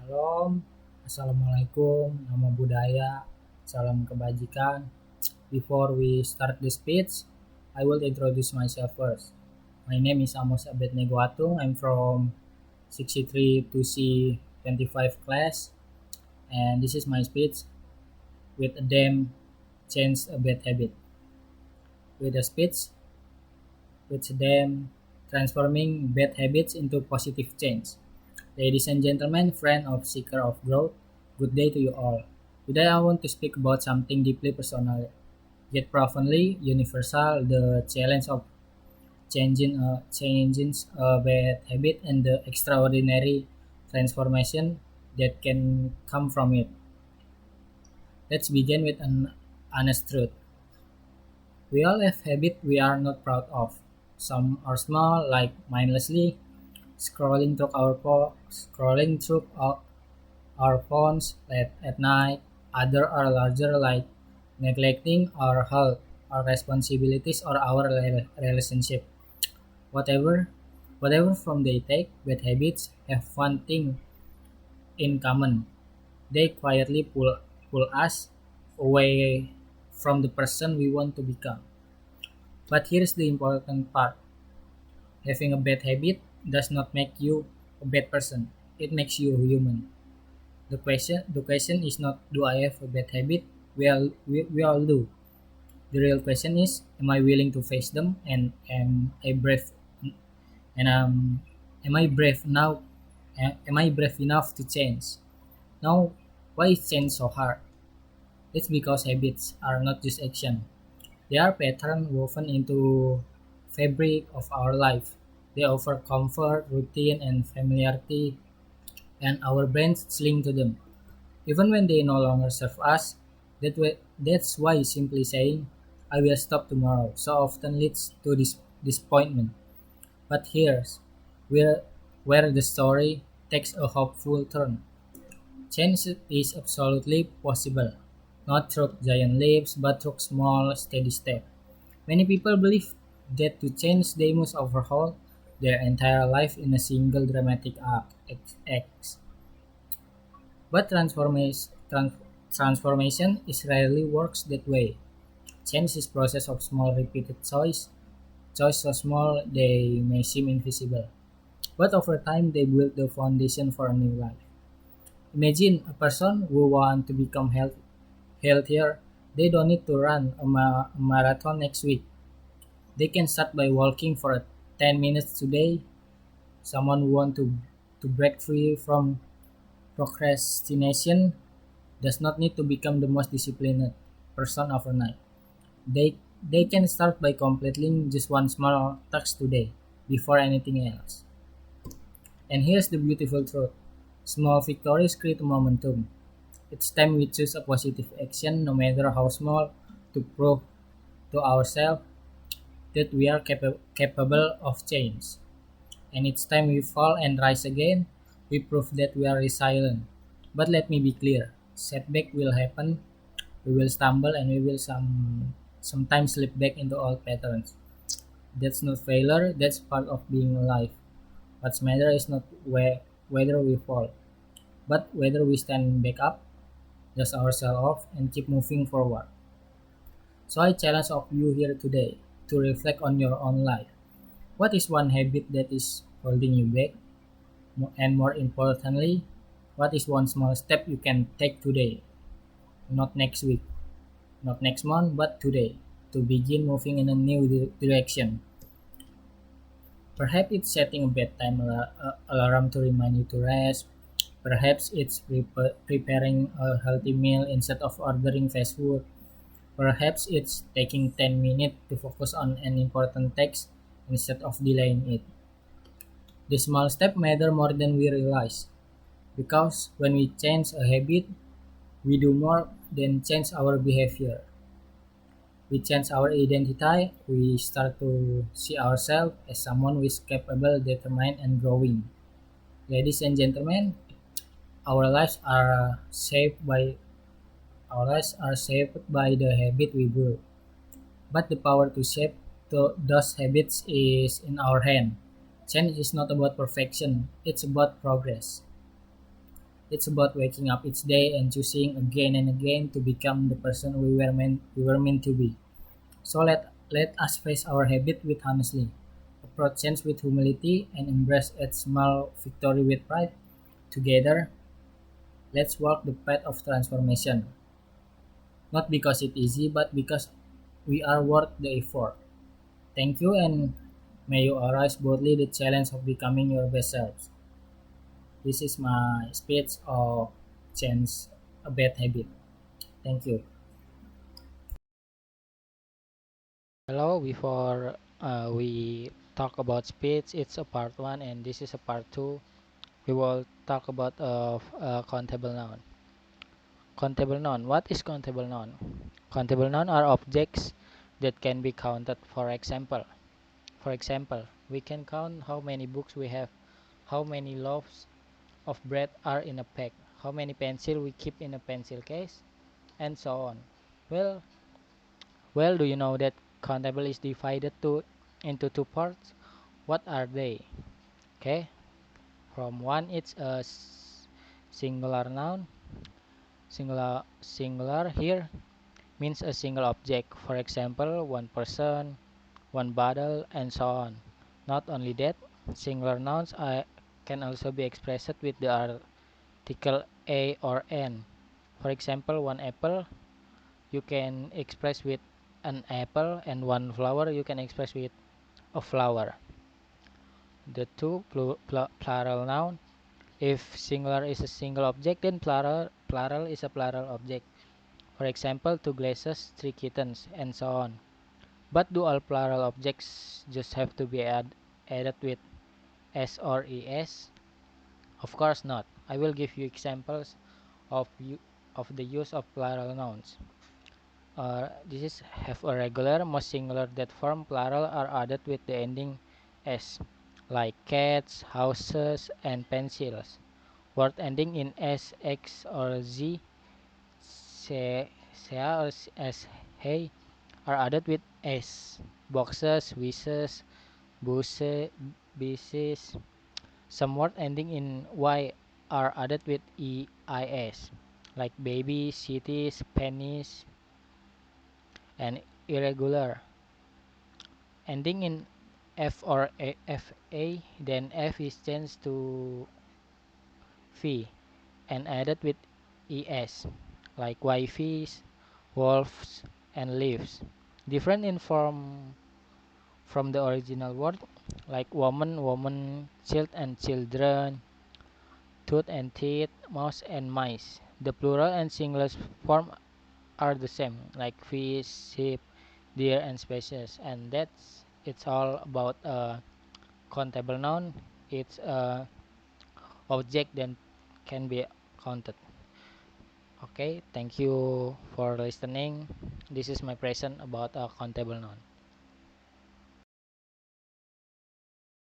Shalom, Assalamualaikum, Namo Buddhaya, Salam Kebajikan. Before we start the speech, I will introduce myself first. My name is Amos Abednego Atung. I'm from 63 to C 25 class, and this is my speech with a damn change a bad habit. With a speech with a damn transforming bad habits into positive change. Ladies and gentlemen, friend of seeker of growth, good day to you all. Today I want to speak about something deeply personal, yet profoundly universal, the challenge of changing a bad habit and the extraordinary transformation that can come from it. Let's begin with an honest truth. We all have habits we are not proud of. Some are small, like mindlessly scrolling through our phones late at night. Others are larger, like neglecting our health, our responsibilities, or our relationship. Whatever, whatever form they take, bad habits have one thing in common: they quietly pull us away from the person we want to become. But here's the important part: having a bad habit does not make you a bad person. It makes you human. The question is not, do I have a bad habit? We all do. The real question is, am I willing to face them, and am I brave now? Am I brave enough to change? Now, why is change so hard? It's because habits are not just action. They are patterns woven into fabric of our life. They offer comfort, routine, and familiarity, and our brains cling to them. Even when they no longer serve us, that's why simply saying, I will stop tomorrow, so often leads to disappointment. But here's where, where the story takes a hopeful turn. Change is absolutely possible, not through giant leaps, but through small, steady steps. Many people believe that to change they must overhaul their entire life in a single dramatic act. But transformation is rarely works that way. Change is process of small repeated choice so small they may seem invisible. But over time they build the foundation for a new life. Imagine a person who want to become healthier. They don't need to run a marathon next week. They can start by walking for 10 minutes today. Someone who want to break free from procrastination does not need to become the most disciplined person overnight. They can start by completing just one small task today before anything else. And here's the beautiful truth: small victories create momentum. Each time we choose a positive action, no matter how small, to prove to ourselves that we are capable of change. And each time we fall and rise again, we prove that we are resilient. But let me be clear: setback will happen. We will stumble, and we will sometimes slip back into old patterns. That's not failure, that's part of being alive. What's matter is not whether we fall, but whether we stand back up, dust ourselves off, and keep moving forward. So I challenge of you here today to reflect on your own life. What is one habit that is holding you back? And more importantly, what is one small step you can take today, not next week, not next month, but today, to begin moving in a new direction? Perhaps it's setting a bedtime alarm to remind you to rest. Perhaps it's preparing a healthy meal instead of ordering fast food. Perhaps it's taking 10 minutes to focus on an important text instead of delaying it. The small steps matter more than we realize, because when we change a habit, we do more than change our behavior. We change our identity. We start to see ourselves as someone who is capable, determined, and growing. Ladies and gentlemen, our lives are shaped by the habit we build. But the power to shape those habits is in our hand. Change is not about perfection; it's about progress. It's about waking up each day and choosing again and again to become the person we were meant to be. So let us face our habit with honestly, approach change with humility, and embrace each small victory with pride. Together, let's walk the path of transformation, not because it's easy, but because we are worth the effort. Thank you, and may you arise boldly the challenge of becoming your best selves. This is my speech of change a bad habit. Thank you. Hello, before we talk about speech, it's a part one, and this is a part two. We will talk about countable noun. Countable noun. What is countable noun? Countable noun are objects that can be counted. For example, we can count how many books we have, how many loaves of bread are in a pack, how many pencils we keep in a pencil case, and so on. Well, well, do you know that countable is divided into two parts? What are they? Okay, from one it's a singular noun. Singular here means a single object. For example, one person, one bottle, and so on. Not only that, singular nouns can also be expressed with the article a or n. For example, one apple you can express with an apple, and one flower you can express with a flower. The two plural noun. If singular is a single object, then plural is a plural object. For example, two glasses, three kittens, and so on. But do all plural objects just have to be added with s or es? Of course not. I will give you examples of the use of plural nouns. This is have a regular, most singular that form plural are added with the ending s, like cats, houses, and pencils. Word ending in s, x, or z, se or s, hey, are added with s. Boxes, wishes, buse, bises. Some word ending in y are added with eis, like baby, cities, pennies, and irregular. Ending in f or fa, then f is changed to v and added with es, like wifeys, wolves, and leaves. Different in form from the original word, like woman, woman, child and children, tooth and teeth, mouse and mice. The plural and singular form are the same, like fish, sheep, deer, and species. And it's all about a countable noun. It's a object that can be counted. Okay, thank you for listening. This is my present about a countable noun.